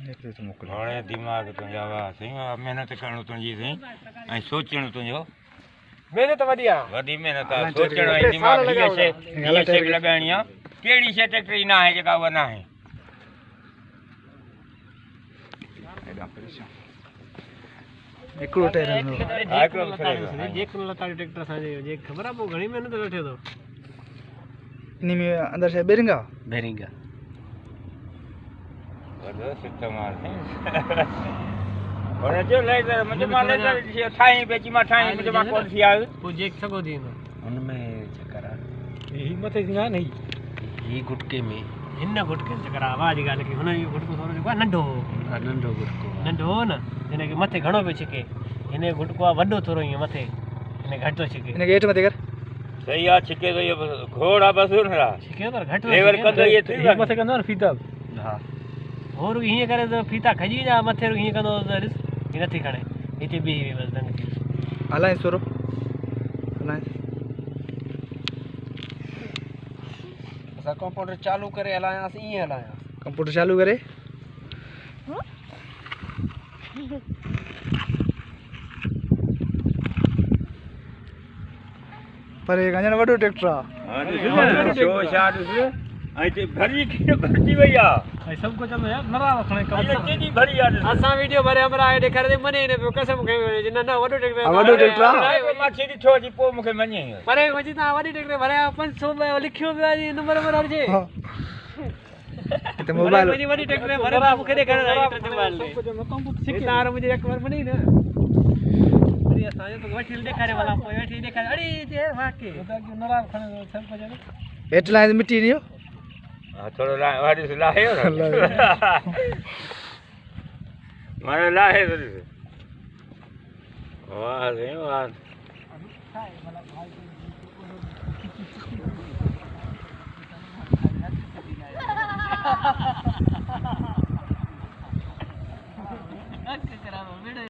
थोड़े दिमाग तुंहिंजा वाह सही महिनत करणु तुंहिंजी सही ऐं सोचणु तुंहिंजो महिनत वॾी आहे वॾी महिनत आहे सोचणु ऐं दिमाग़ हीअ शइ लॻाइणी आहे कहिड़ी शइ ट्रैक्टर न आहे जेका उहा न आहे हिकिड़ो टायर ट्रैक्टर असांजे जे ख़बर आहे पोइ घणी महिनत वठे थो इन में अंदर से बेरिंगा वॾो सिस्टम आहे और जो लेटर मुझे मां लेटर ठाई बेची मां ठाई मुझे मां कोन थी आयो पोइ जेक सगो थींदो उनमें चक्कर आहे ही मथे थींदो आहे न ही गुटके में हिन गुटके चक्कर आहे आवाज़ ॻाल्हि की हुन जो गुटको थोरो जेको आहे नंढो गुटको हो न हिनखे मथे घणो पियो छिके हिन जो गुटको आहे वॾो थोरो ईअं मथे हिन घटि थो छिके इनके हेठि मथे कर सही आहे छिके तो ये घोड़ आहे बस हुन रा छिके पर घटि लेवल कंदो ये थी मथे कंदो न फीता हा हो रुॻी हीअं करे त फीता खजी जा मथे रुॻी हीअं कंदो त ॾिस हीअ नथी खणे हिते बि बसि दंग थी हलाए सोरो हलाए असां कंप्यूटर चालू करे हलायासीं ईअं हलायां कंप्यूटर चालू करे पर एक अञा वॾो ट्रैक्टर आहे हां शो शा ॾिस ऐं ते भरजी वई आहे ऐं सभु कुझु चवंदो यार नरा खणे केॾी भरी आहे असां वीडियो भरे हमरा ॾेखारे मने न पियो कसम खई वञे न न वॾो ट्रैक्टर वॾो ट्रैक्टर आहे मां छेड़ी थो अची पोइ मूंखे मञे पर वञी तव्हां वॾी ट्रैक्टर भरिया 500 रुपया लिखियो पियो आहे नंबर हलिजे ते मोबाइल वॾी ट्रैक्टर भरे मूंखे ॾेखारे सिखी तार मुंहिंजे अकबर बनी न वरी असांजो तो वठी ॾेखारे वाला पोइ वठी ॾेखारे अरे जे वाके नरा खणे सभु कुझु हेठि लाइ मिटी नहीं हो हाँ थोड़ा वाड़ी से लाहे हो ना मारे लाहे तो वाह सही वाह